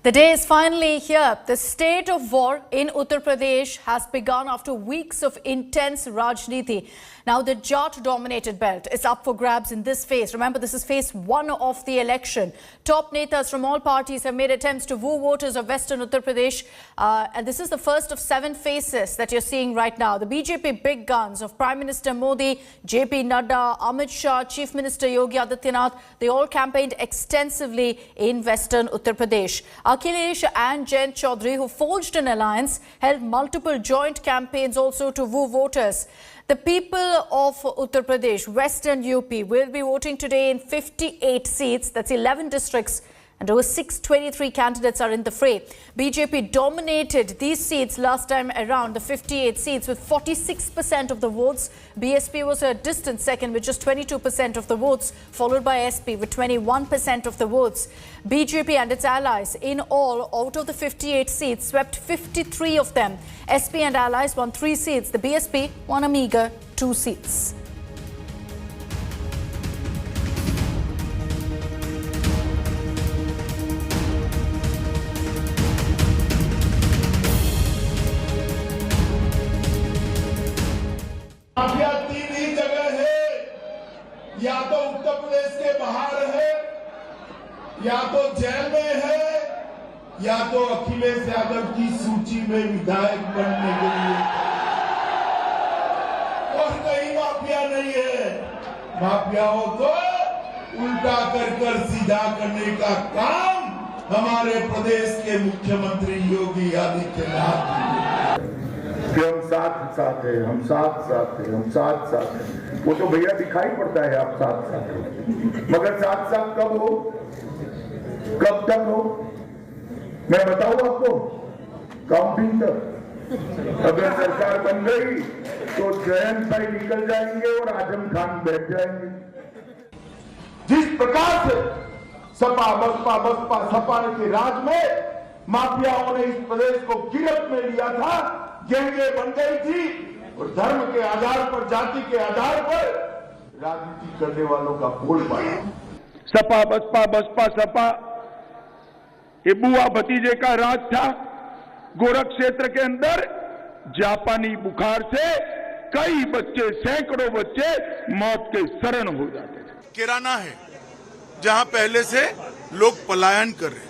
The day is finally here. The state of war in Uttar Pradesh has begun after weeks of intense Rajniti. Now the Jat-dominated belt is up for grabs in this phase. Remember, this is phase one of the election. Top netas from all parties have made attempts to woo voters of Western Uttar Pradesh. And this is the first of 7 phases that you're seeing right now. The BJP big guns of Prime Minister Modi, JP Nadda, Amit Shah, Chief Minister Yogi Adityanath, they all campaigned extensively in Western Uttar Pradesh. Akhilesh and Jayant Chaudhary, who forged an alliance, held multiple joint campaigns also to woo voters. The people of Uttar Pradesh, Western UP, will be voting today in 58 seats, that's 11 districts, and over 623 candidates are in the fray. BJP dominated these seats last time around, the 58 seats, with 46% of the votes. BSP was a distant second with just 22% of the votes, followed by SP with 21% of the votes. BJP and its allies in all, out of the 58 seats, swept 53 of them. SP and allies won 3 seats. The BSP won a meager 2 seats. Mafia 3 ही जगह है, या तो उत्तर प्रदेश के बाहर है, या तो jail में है, या तो अखिलेश यादव की सूची में विधायक बनने के लिए, और कहीं माफिया नहीं है। माफिया हो तो उल्टा कर सीधा करने का काम हमारे प्रदेश के मुख्यमंत्री योगी आदित्यनाथ कि हम साथ हैं, हम साथ हैं। वो तो भैया दिखाई पड़ता है आप साथ हैं, मगर साथ कब हो, कब तक हो, मैं बताऊं आपको, काउंटिंग तक। अगर सरकार बन गई तो जयंत भाई निकल जाएंगे और आजम खान बैठ जाएंगे। जिस प्रकार से सपा के राज में माफियाओं ने इस प्रदेश को गिरफ्त में लिया था, गैंगे बन गई थी और धर्म के आधार पर, जाति के आधार पर राजनीति करने वालों का बोल पाया। सपा बसपा ये बुआ भतीजे का राज था। गोरख क्षेत्र के अंदर जापानी बुखार से कई बच्चे, सैकड़ों बच्चे मौत के शरण हो जाते थे। किराना है जहां पहले से लोग पलायन कर रहे हैं।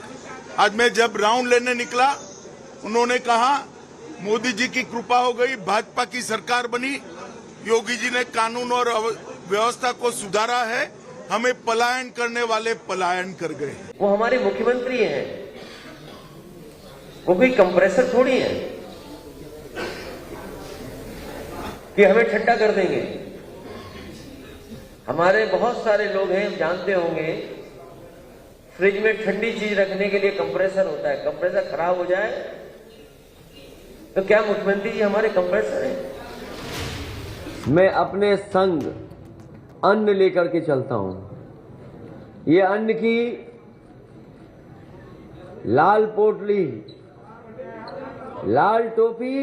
आज मैं जब राउंड लेने निकला, उन्होंने कहा मोदी जी की कृपा हो गई, भाजपा की सरकार बनी, योगी जी ने कानून और व्यवस्था को सुधारा है, हमें पलायन करने वाले पलायन कर गए। वो हमारे मुख्यमंत्री हैं, वो कोई कंप्रेसर थोड़ी है कि हमें ठट्टा कर देंगे। हमारे बहुत सारे लोग हैं, जानते होंगे, फ्रिज में ठंडी चीज रखने के लिए कंप्रेसर होता है। कंप्रेसर खराब हो जाए तो क्या मुख्यमंत्री जी हमारे कंप्रेसर हैं? मैं अपने संग अन्न लेकर के चलता हूं। ये अन्न की लाल पोटली, लाल टोपी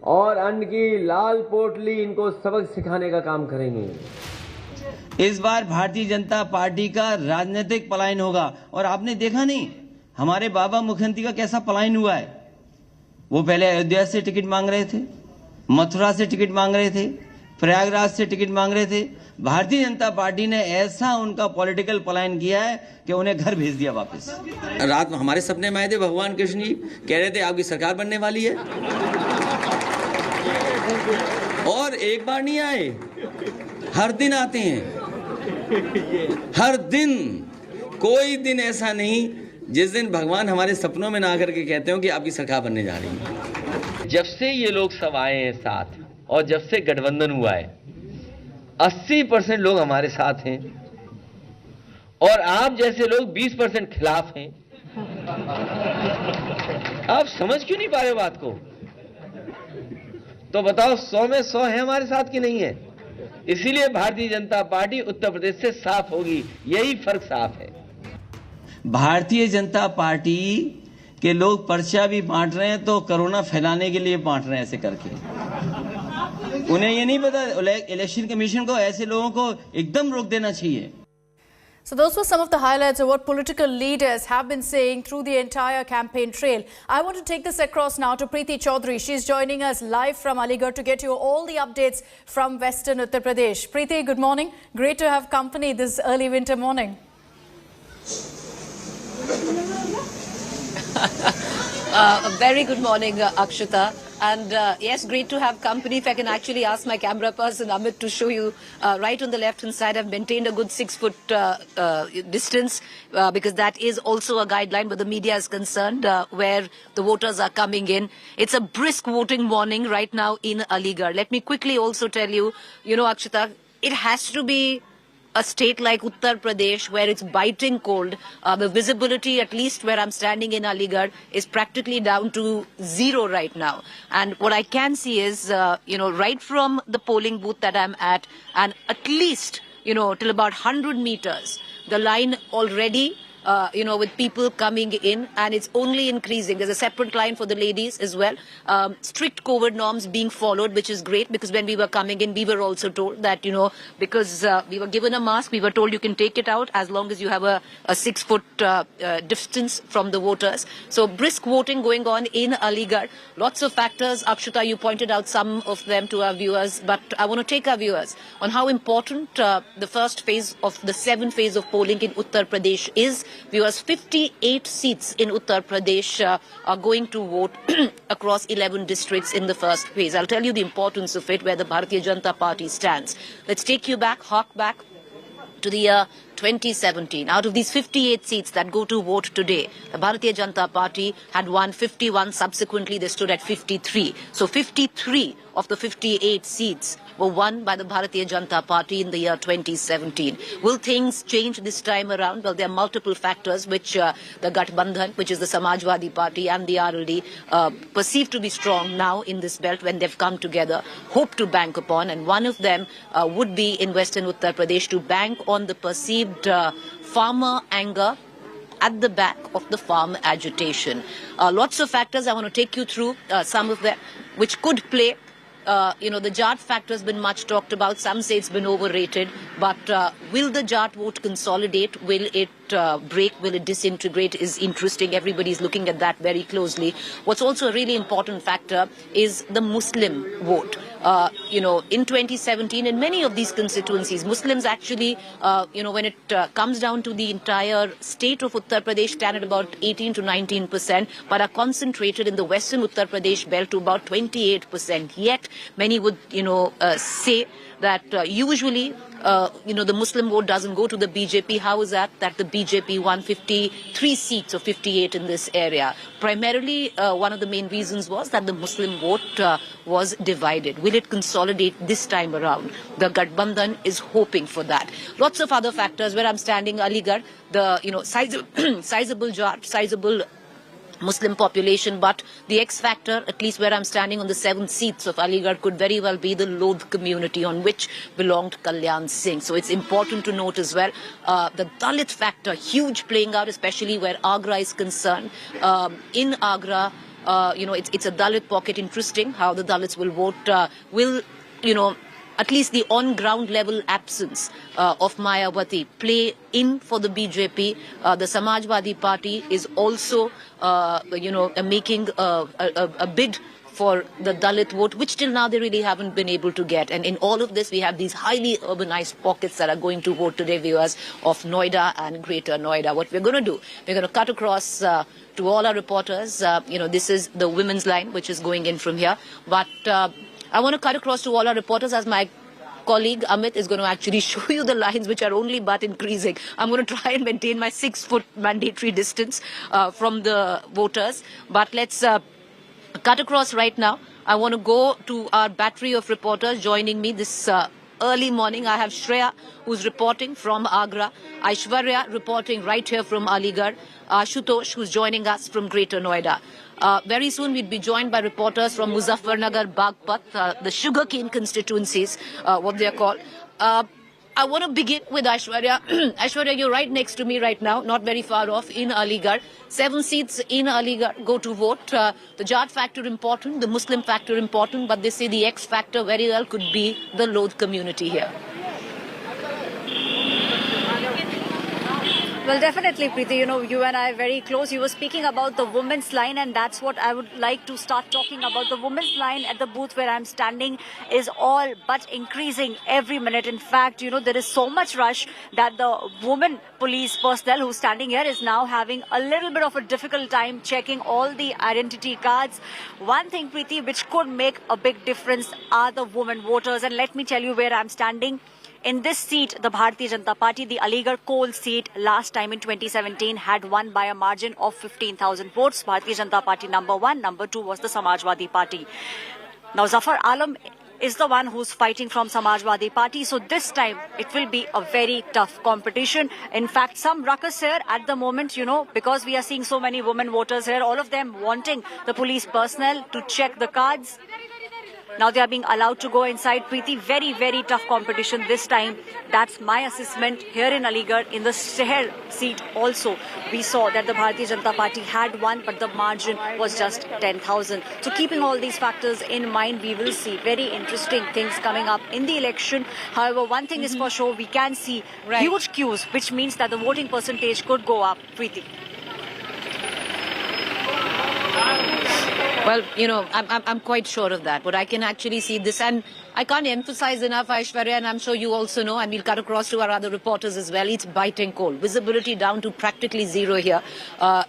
और अन्न की लाल पोटली, इनको सबक सिखाने का काम करेंगे। इस बार भारतीय जनता पार्टी का राजनीतिक पलायन होगा। और आपने देखा नहीं हमारे बाबा मुख्यमंत्री का कैसा पलायन हुआ है। वो पहले अयोध्या से टिकट मांग रहे थे, मथुरा से टिकट मांग रहे थे, प्रयागराज से टिकट मांग रहे थे। भारतीय जनता पार्टी ने ऐसा उनका पॉलिटिकल पलायन किया है कि उन्हें घर भेज दिया वापस। रात में हमारे सपने में आए थे, भगवान कृष्ण जी कह रहे थे आपकी सरकार बनने वाली है, और एक बार नहीं आए, हर दिन आते हैं। हर दिन, कोई दिन ऐसा नहीं जिस दिन भगवान हमारे सपनों में ना आकर के कहते हो कि आपकी सरकार बनने जा रही है। जब से ये लोग सब आए हैं साथ, और जब से गठबंधन हुआ है, 80% लोग हमारे साथ हैं, और आप जैसे लोग 20% खिलाफ हैं। आप समझ क्यों नहीं पा रहे बात को? तो बताओ, 100 में 100 है हमारे साथ कि नहीं है? इसीलिए भारतीय जनता पार्टी उत्तर प्रदेश से साफ होगी, यही फर्क साफ है। भारतीय जनता पार्टी के लोग पर्चा भी बांट रहे हैं तो कोरोना फैलाने के लिए बांट रहे हैं ऐसे करके। उन्हें ये नहीं पता, इलेक्शन कमीशन को ऐसे लोगों को एकदम रोक देना चाहिए। So those were some of the highlights of what political leaders have been saying through the entire campaign trail. I want to take this across now to Preeti Chaudhary. She's joining us live from Aligarh to get you all the updates from Western Uttar Pradesh. Preeti, good morning. Great to have company this early winter morning. A very good morning, Akshita. And yes, great to have company. If I can actually ask my camera person, Amit, to show you right on the left-hand side, I've maintained a good 6-foot distance because that is also a guideline, but the media is concerned where the voters are coming in. It's a brisk voting morning right now in Aligarh. Let me quickly also tell you, Akshita, it has to be a state like Uttar Pradesh where it's biting cold. The visibility, at least where I'm standing in Aligarh, is practically down to 0 right now. And what I can see is, right from the polling booth that I'm at, and at least, till about 100 meters, the line already with people coming in, and it's only increasing. There's a separate line for the ladies as well. Strict COVID norms being followed, which is great, because when we were coming in, we were also told that, because we were given a mask, we were told you can take it out as long as you have a 6-foot distance from the voters. So brisk voting going on in Aligarh. Lots of factors. Akshita, you pointed out some of them to our viewers, but I want to take our viewers on how important the first phase of the 7th phase of polling in Uttar Pradesh is. Viewers, 58 seats in Uttar Pradesh are going to vote across 11 districts in the first phase. I'll tell you the importance of it, where the Bharatiya Janata Party stands. Let's take you back, hark back to the year 2017. Out of these 58 seats that go to vote today, the Bharatiya Janata Party had won 51. Subsequently, they stood at 53. So 53 of the 58 seats were won by the Bharatiya Janata Party in the year 2017. Will things change this time around? Well, there are multiple factors which the Ghaziabad, which is the Samajwadi Party, and the RLD perceive to be strong now in this belt when they've come together, hope to bank upon. And one of them would be in Western Uttar Pradesh to bank on the perceived farmer anger at the back of the farm agitation. Lots of factors. I want to take you through some of them which could play. The Jat factor has been much talked about. Some say it's been overrated. But will the Jat vote consolidate? Will it break? Will it disintegrate? Is interesting. Everybody's looking at that very closely. What's also a really important factor is the Muslim vote. In 2017, in many of these constituencies, Muslims actually, when it comes down to the entire state of Uttar Pradesh, stand at about 18 to 19%, but are concentrated in the Western Uttar Pradesh belt to about 28%. Yet, many would, say that usually, the Muslim vote doesn't go to the BJP. How is that? That the BJP won 53 seats of 58 in this area. Primarily, one of the main reasons was that the Muslim vote was divided. Will it consolidate this time around? The Ghaziabad is hoping for that. Lots of other factors. Where I'm standing, Aligarh, the sizable Jat, sizable Muslim population, but the X factor, at least where I'm standing on the 7 seats of Aligarh, could very well be the Lodh community on which belonged Kalyan Singh. So it's important to note as well the Dalit factor, huge playing out, especially where Agra is concerned. In Agra, it's a Dalit pocket. Interesting how the Dalits will vote. At least the on-ground level absence of Mayawati play in for the BJP. The Samajwadi Party is also, making a bid for the Dalit vote, which till now they really haven't been able to get. And in all of this, we have these highly urbanized pockets that are going to vote today, viewers, of Noida and Greater Noida. What we're going to do, we're going to cut across to all our reporters. This is the women's line, which is going in from here. But I want to cut across to all our reporters as my colleague Amit is going to actually show you the lines, which are only but increasing. I'm going to try and maintain my 6-foot mandatory distance from the voters. But let's cut across right now. I want to go to our battery of reporters joining me this early morning. I have Shreya, who's reporting from Agra. Aishwarya reporting right here from Aligarh. Ashutosh, who's joining us from Greater Noida. Very soon we'll be joined by reporters from Muzaffarnagar, Baghpat, the sugarcane constituencies, what they are called. I want to begin with Aishwarya. Aishwarya, you're right next to me right now, not very far off in Aligarh. 7 seats in Aligarh go to vote. The Jat factor important, the Muslim factor important, but they say the X factor very well could be the Lodh community here. Well, definitely, Preeti. You know, you and I are very close. You were speaking about the women's line, and that's what I would like to start talking about. The women's line at the booth where I'm standing is all but increasing every minute. In fact, you know, there is so much rush that the women police personnel who's standing here is now having a little bit of a difficult time checking all the identity cards. One thing, Preeti, which could make a big difference are the women voters. And let me tell you where I'm standing. In this seat, the Bharatiya Janata Party, the Aligarh coal seat, last time in 2017 had won by a margin of 15,000 votes. Bharatiya Janata Party number 1, number 2 was the Samajwadi Party. Now, Zafar Alam is the one who's fighting from Samajwadi Party. So this time it will be a very tough competition. In fact, some ruckus here at the moment, you know, because we are seeing so many women voters here, all of them wanting the police personnel to check the cards. Now they are being allowed to go inside. Preeti, very, very tough competition this time. That's my assessment here in Aligarh. In the Shahar seat also, we saw that the Bharatiya Janata Party had won, but the margin was just 10,000. So keeping all these factors in mind, we will see very interesting things coming up in the election. However, one thing is for sure, we can see huge queues, which means that the voting percentage could go up. Preeti. Well, you know, I'm quite sure of that. But I can actually see this, and I can't emphasize enough, Aishwarya, and I'm sure you also know, and we'll cut across to our other reporters as well. It's biting cold. Visibility down to practically zero here.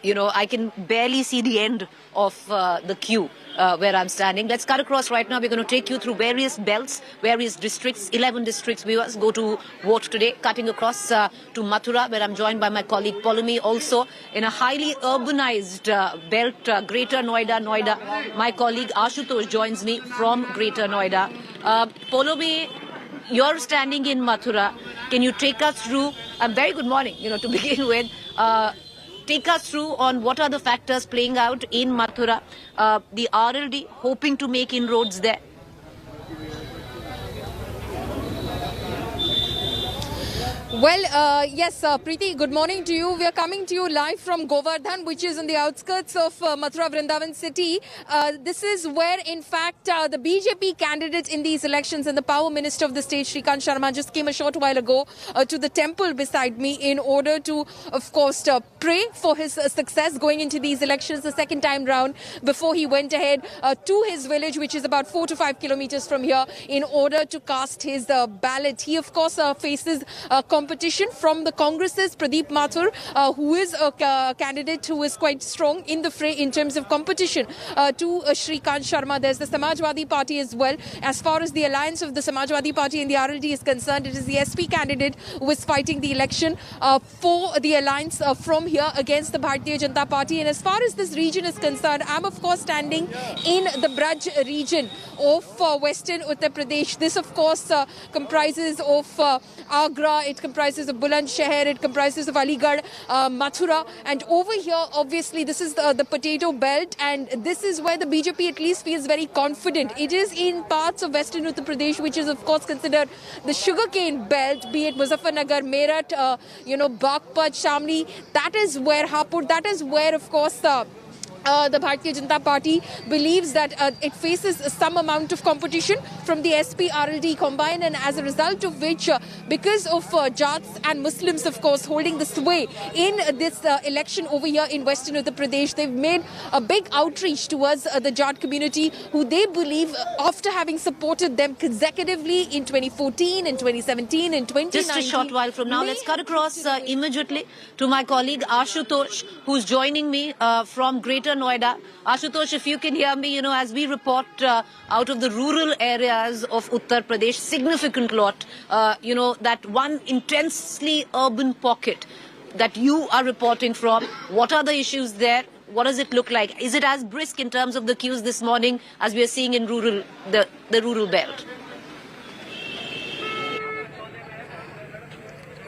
You know, I can barely see the end of the queue where I'm standing. Let's cut across right now. We're going to take you through various belts, various districts, 11 districts. Viewers go to vote today, cutting across to Mathura, where I'm joined by my colleague Polumi, also in a highly urbanized belt, Greater Noida. My colleague Ashutosh joins me from Greater Noida. Polumi, you're standing in Mathura. Can you take us through, very good morning, you know, to begin with. Take us through on what are the factors playing out in Mathura, the RLD hoping to make inroads there. Well, yes, Preeti, good morning to you. We are coming to you live from Govardhan, which is in the outskirts of Mathura Vrindavan city. This is where, in fact, the BJP candidate in these elections and the power minister of the state, Shrikant Sharma, just came a short while ago to the temple beside me in order to, of course, pray for his success going into these elections the second time round before he went ahead to his village, which is about 4 to 5 kilometers from here, in order to cast his ballot. He, of course, faces competition from the Congress's Pradeep Mathur, who is a candidate who is quite strong in the fray in terms of competition to Shrikant Sharma. There's the Samajwadi Party as well. As far as the alliance of the Samajwadi Party and the RLD is concerned, it is the SP candidate who is fighting the election for the alliance from here against the Bharatiya Janata Party. And as far as this region is concerned, I'm of course standing in the Braj region of western Uttar Pradesh. This of course comprises of Agra, it comprises of Bulandshahar, it comprises of Aligarh, Mathura, and over here obviously this is the potato belt, and this is where the BJP at least feels very confident. It is in parts of western Uttar Pradesh, which is of course considered the sugarcane belt, be it Muzaffarnagar, Meerut, Baghpat, Shamli. That is where Hapur, that is where of course the Bharatiya Janata Party believes that it faces some amount of competition from the SP RLD combined, and as a result of which, because of Jats and Muslims of course holding the sway in this election over here in Western Uttar Pradesh, they've made a big outreach towards the Jat community, who they believe, after having supported them consecutively in 2014, in 2017, in 2019. Just a short while from now, let's cut across immediately to my colleague Ashutosh, who's joining me from Greater Noida. Ashutosh, if you can hear me, as we report out of the rural areas of Uttar Pradesh, significant lot, that one intensely urban pocket that you are reporting from. What are the issues there? What does it look like? Is it as brisk in terms of the queues this morning as we are seeing in the rural belt?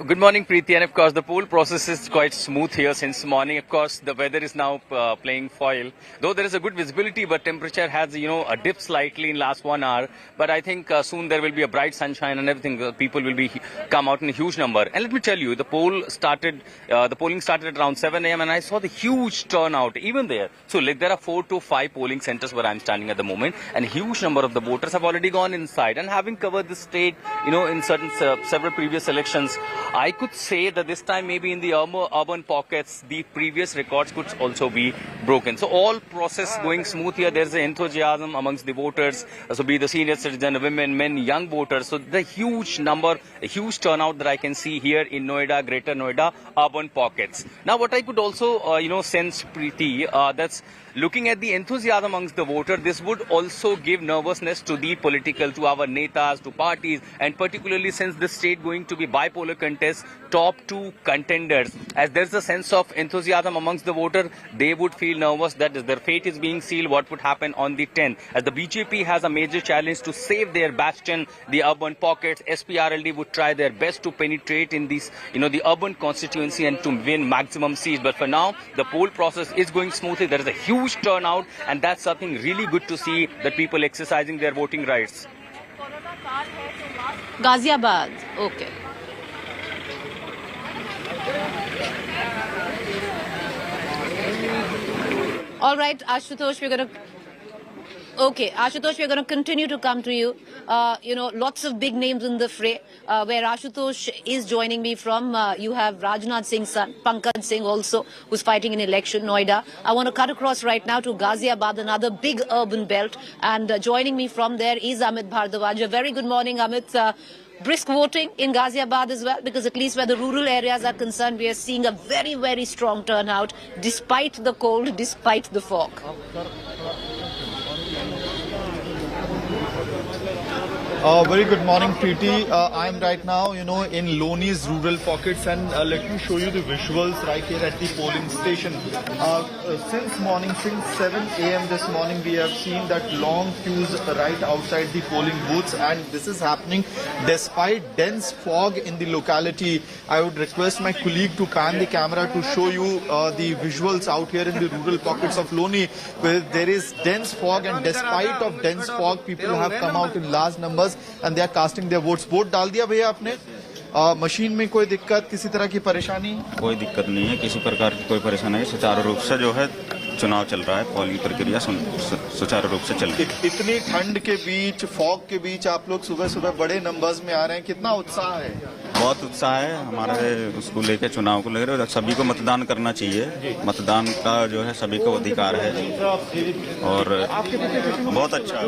Good morning, Preeti, and of course the poll process is quite smooth here since morning. Of course, the weather is now playing foil. Though there is a good visibility, but temperature has, a dip slightly in last 1 hour. But I think soon there will be a bright sunshine and everything. People will be come out in a huge number. And let me tell you, the polling started at around 7 a.m. and I saw the huge turnout even there. So there are 4 to 5 polling centers where I'm standing at the moment, and a huge number of the voters have already gone inside. And having covered the state, in several previous elections, I could say that this time maybe in the urban pockets, the previous records could also be broken. So all process going smooth here. There's an enthusiasm amongst the voters, so be the senior citizen, women, men, young voters. So the huge number, a huge turnout that I can see here in Noida, Greater Noida, urban pockets. Now what I could also, sense, Preeti, that's looking at the enthusiasm amongst the voters, this would also give nervousness to the political, to our netas, to parties, and particularly since this state going to be bipolar contest, top two contenders. As there's a sense of enthusiasm amongst the voter, they would feel nervous that their fate is being sealed. What would happen on the 10th? As the BJP has a major challenge to save their bastion, the urban pockets, SPRLD would try their best to penetrate in these, the urban constituency and to win maximum seats. But for now, the poll process is going smoothly. There is a huge turnout, and that's something really good to see, that people exercising their voting rights. Ghaziabad. Okay. All right, Ashutosh, we're going to... Okay, Ashutosh, we're going to continue to come to you. Lots of big names in the fray. Where Ashutosh is joining me from, you have Rajnath Singh's son, Pankaj Singh also, who's fighting in election, Noida. I want to cut across right now to Ghaziabad, another big urban belt. And joining me from there is Amit Bhardwaj. A very good morning, Amit. Brisk voting in Ghaziabad as well, because at least where the rural areas are concerned, we are seeing a very, very strong turnout, despite the cold, despite the fog. Very good morning, Preeti. I am right now, in Loni's rural pockets, and let me show you the visuals right here at the polling station. Since 7 a.m. this morning, we have seen that long queues right outside the polling booths, and this is happening despite dense fog in the locality. I would request my colleague to pan the camera to show you the visuals out here in the rural pockets of Loni, where there is dense fog, and despite of dense fog, people have come out in large numbers and they are casting their votes. Vote डाल दिया भैया आपने? Machine में कोई दिक्कत, किसी तरह की परेशानी? कोई दिक्कत नहीं है, किसी प्रकार की कोई परेशानी नहीं, सुचारू रूप से जो है चुनाव चल रहा है, पोलिंग प्रक्रिया सुचारू रूप से चल रही है। इतनी ठंड के बीच, फॉग के बीच आप लोग सुबह सुबह बड़े नंबर्स में आ रहे हैं, कितना उत्साह है? बहुत उत्साह है हमारे उसको लेकर, चुनाव को लेकर। सभी को मतदान करना चाहिए, मतदान का जो है सभी को अधिकार है और बहुत अच्छा।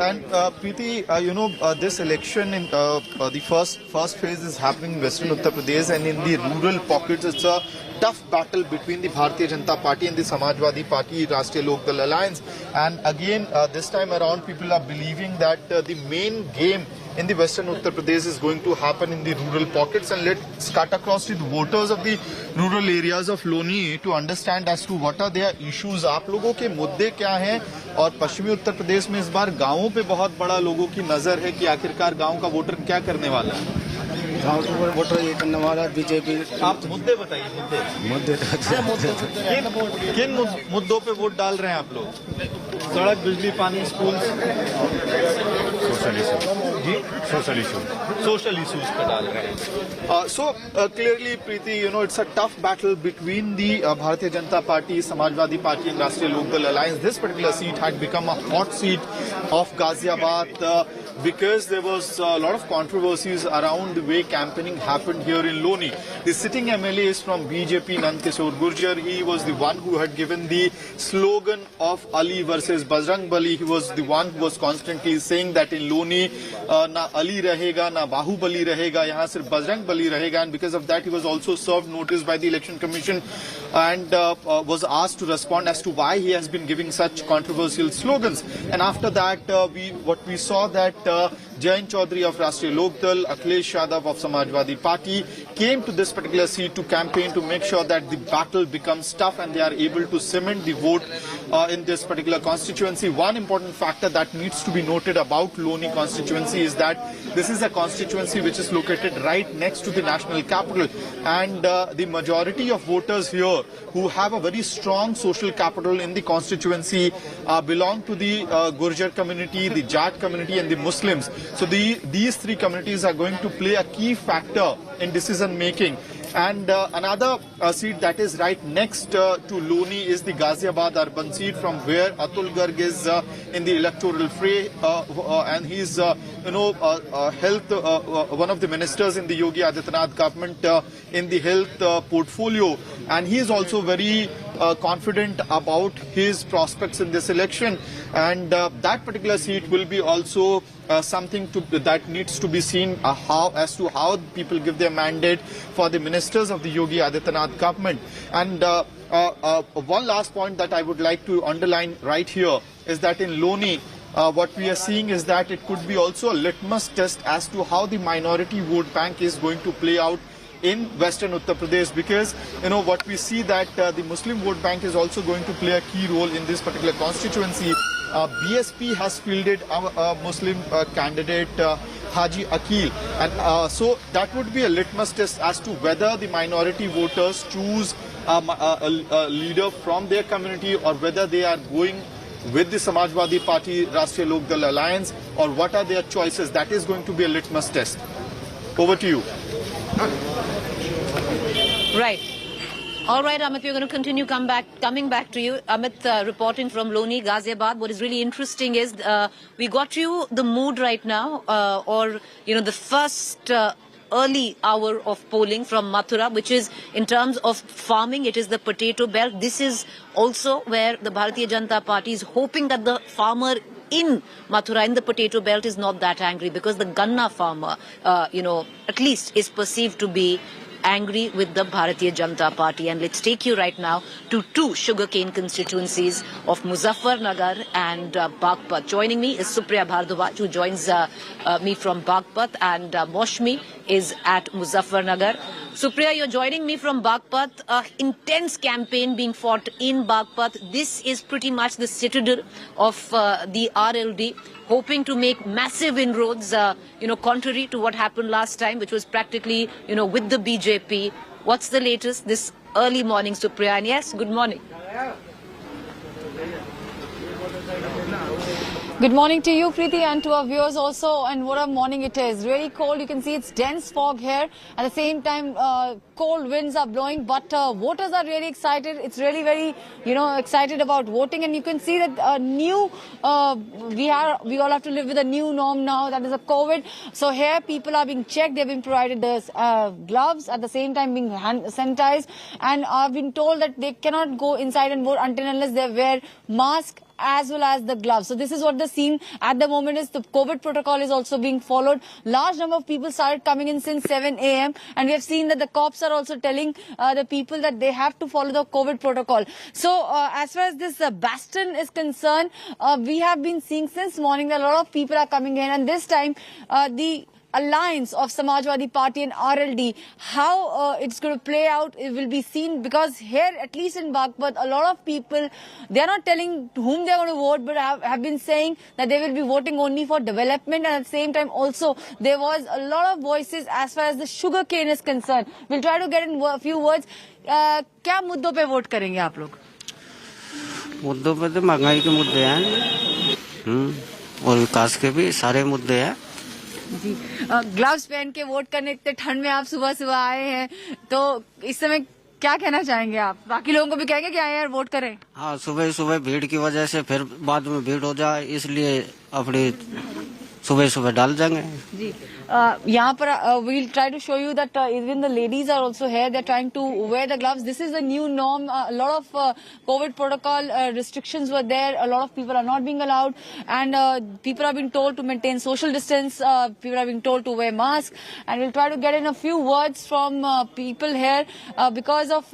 And Preeti, this election in the first phase is happening in Western Uttar Pradesh, and in the rural pockets it's a tough battle between the Bharatiya Janata Party and the Samajwadi Party, Rashtriya Lok Dal Alliance. And again, this time around, people are believing that the main game in the Western Uttar Pradesh is going to happen in the rural pockets. And let's cut across to the voters of the rural areas of Loni to understand as to what are their issues. आप लोगों के मुद्दे क्या हैं? और पश्चिमी उत्तर प्रदेश में इस बार गांवों पे बहुत बड़ा लोगों की नजर है कि आखिरकार गांव का वोटर क्या करने वाला है? गांव का वोटर ये करने वाला बीजेपी। आप मुद्दे बताइए, मुद्दे किन मुद्दों पे वोट डाल रहे हैं आप लोग? सड़क, बिजली, पानी, स्कूल, सोशल इश्यूज पे डाल रहे हैं। So clearly, Preeti, it's a tough battle between the Bharatiya Janata Party, Samajwadi Party, and Rashtriya Lok Dal Alliance. This particular seat had become a hot seat of Ghaziabad because there was a lot of controversies around the way campaigning happened here in Loni. The sitting MLA is from BJP, Nandkishore Gurjar. He was the one who had given the slogan of Ali versus Bajrang Bali. He was the one who was constantly saying that in Loni, na Ali rahega, na Bahubali rahega, yahan sirf Bajrang Bali rahega. And because of that, he was also served notice by the Election Commission and was asked to respond as to why he has been giving such controversial slogans. And after that, we saw that Jain Chaudhary of Rashtriya Lok Dal, Akhilesh Yadav of Samajwadi Party came to this particular seat to campaign to make sure that the battle becomes tough and they are able to cement the vote in this particular constituency. One important factor that needs to be noted about Loni constituency is that this is a constituency which is located right next to the national capital, and the majority of voters here who have a very strong social capital in the constituency belong to the Gurjar community, the Jat community and the Muslims. So these three communities are going to play a key factor in decision making. And another seat that is right next to Loni is the Ghaziabad urban seat, from where Atul Garg is in the electoral fray, and he's health one of the ministers in the Yogi Adityanath government in the health portfolio, and he is also very confident about his prospects in this election, and that particular seat will be also something that needs to be seen as to how people give their mandate for the ministers of the Yogi Adityanath government. And one last point that I would like to underline right here is that in Loni, what we are seeing is that it could be also a litmus test as to how the minority vote bank is going to play out in Western Uttar Pradesh, because what we see that the Muslim vote bank is also going to play a key role in this particular constituency. BSP has fielded a Muslim candidate, Haji Akil, and so that would be a litmus test as to whether the minority voters choose a leader from their community, or whether they are going with the Samajwadi Party Rashtriya Lok Dal alliance, or what are their choices. That is going to be a litmus test. Over to you. Right. All right, Amit, we're going to continue coming back to you. Amit, reporting from Loni, Ghaziabad. What is really interesting is we got you the mood right now, or the first early hour of polling from Mathura, which is in terms of farming, it is the potato belt. This is also where the Bharatiya Janata Party is hoping that the farmer in Mathura, in the potato belt, is not that angry, because the Ganna farmer, at least is perceived to be angry with the Bharatiya Janata Party. And let's take you right now to two sugarcane constituencies of Muzaffarnagar and Baghpat. Joining me is Supriya Bhardwaj, who joins me from Baghpat, and Moshmi is at Muzaffarnagar. Supriya, you're joining me from Baghpat. Intense campaign being fought in Baghpat. This is pretty much the citadel of the RLD, hoping to make massive inroads, contrary to what happened last time, which was practically, with the BJP. What's the latest this early morning, Supriya? And yes, good morning. Good morning to you, Preeti, and to our viewers also. And what a morning it is. Really cold. You can see it's dense fog here. At the same time, cold winds are blowing, but voters are really excited. It's really very, excited about voting. And you can see that we all have to live with a new norm now. That is a COVID. So here people are being checked. They've been provided the gloves, at the same time being hand sanitized. And I've been told that they cannot go inside and vote until unless they wear mask as well as the gloves. So this is what the scene at the moment is. The COVID protocol is also being followed. Large number of people started coming in since 7 a.m. and we have seen that the cops are also telling the people that they have to follow the COVID protocol. So as far as this bastion is concerned, we have been seeing since morning that a lot of people are coming in, and this time the alliance of Samajwadi Party and RLD, how it's going to play out, it will be seen, because here, at least in Baghpat, a lot of people, they are not telling whom they are going to vote, but have been saying that they will be voting only for development. And at the same time also, there was a lot of voices as far as the sugar cane is concerned. We'll try to get in a few words. क्या मुद्दों पे vote करेंगे आप लोग? मुद्दों पे तो महंगाई के मुद्दे हैं और विकास के भी सारे मुद्दे हैं जी। ग्लव्स पहन के वोट करने, इतने ठंड में आप सुबह सुबह आए हैं, तो इस समय क्या कहना चाहेंगे आप? बाकी लोगों को भी कहेंगे कि आए यार वोट करें? हाँ, सुबह सुबह भीड़ की वजह से फिर बाद में भीड़ हो जाए, इसलिए अपनी सुबह सुबह डाल जाएंगे जी। यहाँ पर we'll try to show you that even the ladies are also here. They're trying to wear the gloves. This is the new norm. A lot of COVID protocol restrictions were there. A lot of people are not being allowed, and people are being told to maintain social distance. People are being told to wear masks, and we'll try to get in a few words from people here because of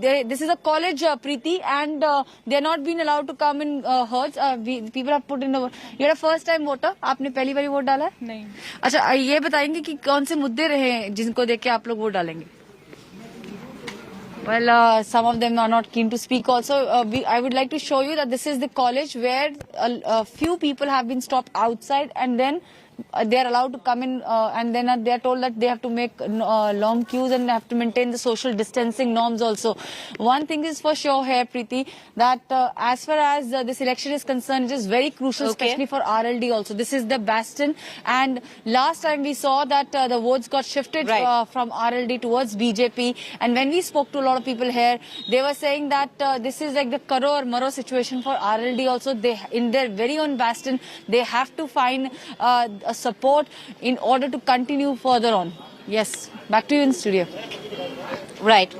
this is a college, Preeti, and they're not being allowed to come in herds. People have put in the. You're a first time voter. आपने पहली बारी vote डाला? नहीं। अच्छा, ये बताएंगे कि कौन से मुद्दे रहे हैं जिनको देख के आप लोग वोट डालेंगे? Well, some of them are not keen to speak also. I would like to show you that this is the college where a few people have been stopped outside and then they are allowed to come in and then they are told that they have to make long queues and have to maintain the social distancing norms also. One thing is for sure here, Preeti, that as far as this election is concerned, it is very crucial, especially for RLD also. This is the bastion, and last time we saw that the votes got shifted from RLD towards BJP, and when we spoke to a lot of people here, they were saying that this is like the karo or maro situation for RLD also. They, in their very own bastion, they have to find a support in order to continue further on. Yes, back to you in studio. Right.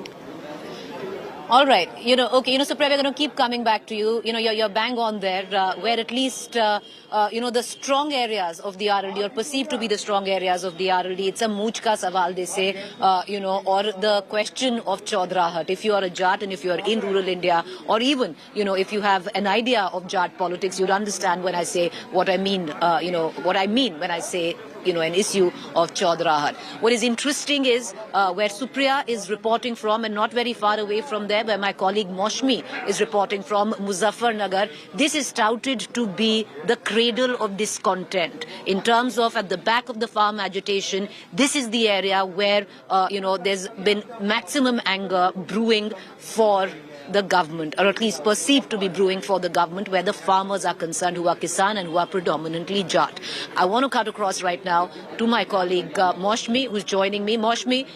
All right. Supriya, we're going to keep coming back to you. You're bang on there, where at least, the strong areas of the RLD or perceived to be the strong areas of the RLD, it's a mooch ka sawal, they say, or the question of Chaudrahat. If you are a Jat and if you are in rural India, or even, if you have an idea of Jat politics, you'd understand when I say what I mean, what I mean when I say an issue of Chaudrahat. What is interesting is where Supriya is reporting from, and not very far away from there, where my colleague Moshmi is reporting from, Muzaffarnagar. This is touted to be the cradle of discontent. In terms of at the back of the farm agitation, this is the area where, there's been maximum anger brewing for the government, or at least perceived to be brewing for the government, where the farmers are concerned, who are Kisan and who are predominantly Jat. I want to cut across right now to my colleague Moshmi, who's joining me. Moshmi,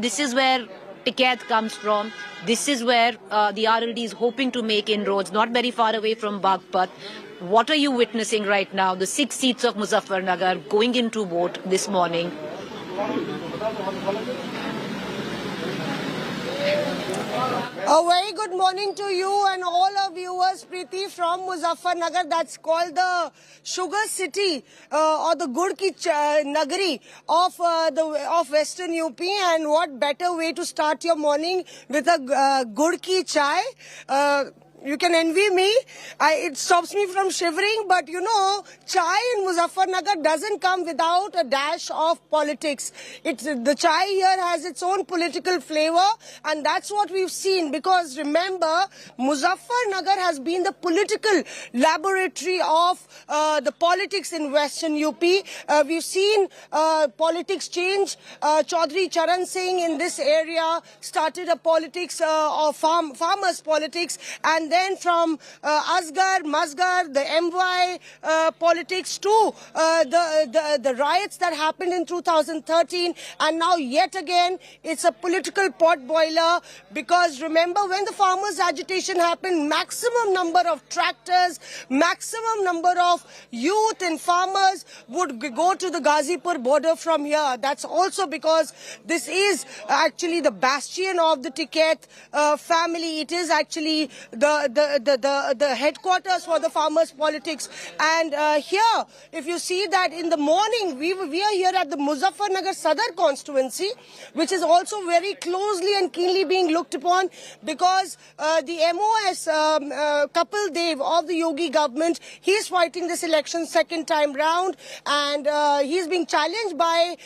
this is where Tikait comes from. This is where the RLD is hoping to make inroads, not very far away from Baghpat. What are you witnessing right now? The 6 seats of Muzaffarnagar going into vote this morning. A very good morning to you and all our viewers, Preeti, from Muzaffarnagar. That's called the Sugar City or the Gud Ki Nagari of Western UP. And what better way to start your morning with a Gud Ki Chai? You can envy me. It stops me from shivering. But chai in Muzaffarnagar doesn't come without a dash of politics. The chai here has its own political flavor. And that's what we've seen. Because remember, Muzaffarnagar has been the political laboratory of the politics in Western UP. We've seen politics change. Chaudhary Charan Singh in this area started a politics of farmers' politics. And then from Asgar, Masgar, the MY politics to the riots that happened in 2013, and now yet again it's a political pot boiler, because remember when the farmers' agitation happened, maximum number of tractors, maximum number of youth and farmers would go to the Ghazipur border from here. That's also because this is actually the bastion of the Tikait family. It is actually the headquarters for the farmers' politics. And here, if you see that in the morning, we are here at the Muzaffarnagar Sadar constituency, which is also very closely and keenly being looked upon, because the MOS, Kapil Dev of the Yogi government, he's fighting this election second time round, and he's being challenged by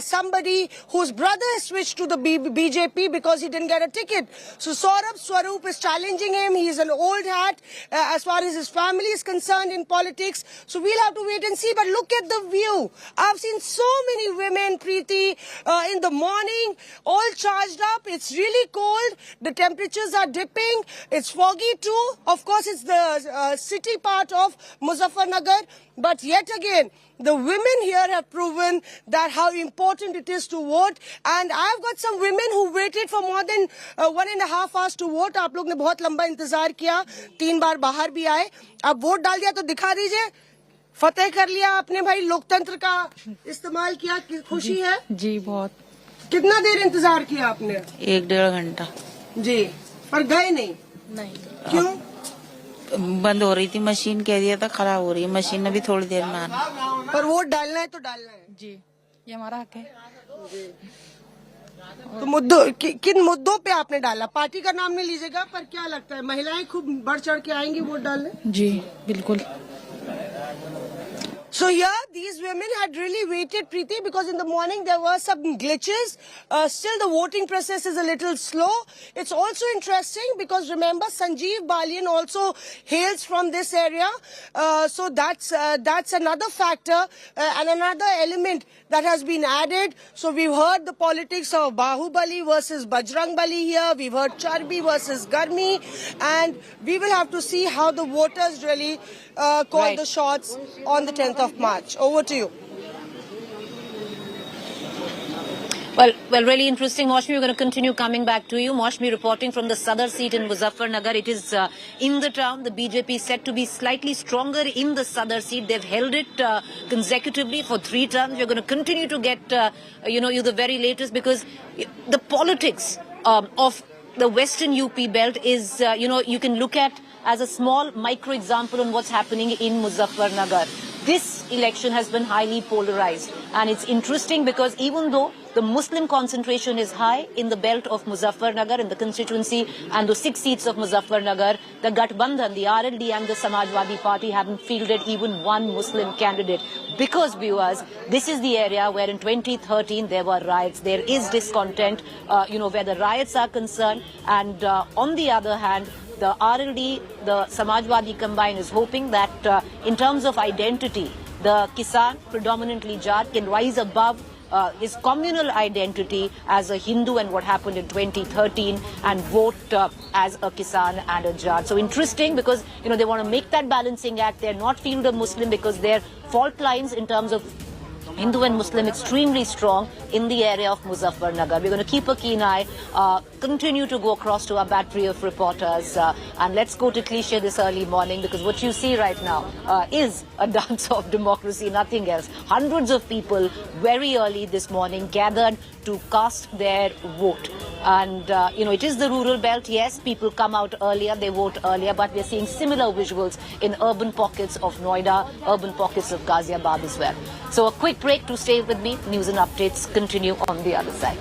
somebody whose brother switched to the BJP because he didn't get a ticket. So Saurabh Swaroop is challenging him. He's an old hat as far as his family is concerned in politics. So we'll have to wait and see. But look at the view. I've seen so many women, Preeti, in the morning, all charged up. It's really cold. The temperatures are dipping. It's foggy too. Of course, it's the city part of Muzaffarnagar. But yet again, the women here have proven that how important it is to vote. And I've got some women who waited for more than 1.5 hours to vote. आप लोग ने बहुत लंबा इंतजार किया, 3 बार बाहर भी आए. अब वोट डाल दिया तो दिखा दीजिए. फतेह कर लिया आपने भाई, लोकतंत्र का इस्तेमाल किया. खुशी है जी बहुत. कितना देर इंतजार किया आपने? 1-1.5 घंटा जी. पर गए नहीं? क्यों? बंद हो रही थी मशीन, कह दिया था खराब हो रही है मशीन, अभी थोड़ी देर में आना. पर वोट डालना है तो डालना है जी, ये हमारा हक है. तो किन मुद्दों पे आपने डाला? पार्टी का नाम नहीं लीजिएगा, पर क्या लगता है महिलाएं खूब बढ़ चढ़ के आएंगी वोट डालने? जी बिल्कुल. So here, these women had really waited, Preeti, because in the morning there were some glitches. Still, the voting process is a little slow. It's also interesting because remember, Sanjeev Balian also hails from this area. So that's another factor and another element that has been added. So we've heard the politics of Bahubali versus Bajrangbali here. We've heard Charbi versus Garmi. And we will have to see how the voters really call the shots on the 10th of March. Over to you. Well, really interesting. Moshmi, we're going to continue coming back to you. Moshmi reporting from the Sadar seat in Muzaffarnagar. It is in the town. The BJP is said to be slightly stronger in the Sadar seat. They've held it consecutively for 3 terms. We're going to continue to get, you the very latest because the politics of the Western UP belt is, you can look at as a small micro example on what's happening in Muzaffarnagar. This election has been highly polarized, and it's interesting because even though the Muslim concentration is high in the belt of Muzaffarnagar, in the constituency and the 6 seats of Muzaffarnagar, the Ghatabandhan, the RLD and the Samajwadi Party haven't fielded even one Muslim candidate. Because, viewers, this is the area where in 2013 there were riots. There is discontent, where the riots are concerned. And on the other hand, the RLD, the Samajwadi combined is hoping that in terms of identity, the Kisan, predominantly Jat, can rise above his communal identity as a Hindu and what happened in 2013 and vote as a Kisan and a Jat. So interesting because, they want to make that balancing act. They're not field a Muslim because their fault lines in terms of Hindu and Muslim extremely strong in the area of Muzaffarnagar. We're going to keep a keen eye, continue to go across to our battery of reporters, and let's go to cliche this early morning because what you see right now is a dance of democracy, nothing else. Hundreds of people very early this morning gathered to cast their vote. And, it is the rural belt. Yes, people come out earlier, they vote earlier, but we're seeing similar visuals in urban pockets of Noida, urban pockets of Ghaziabad as well. So a quick break to stay with me. News and updates continue on the other side.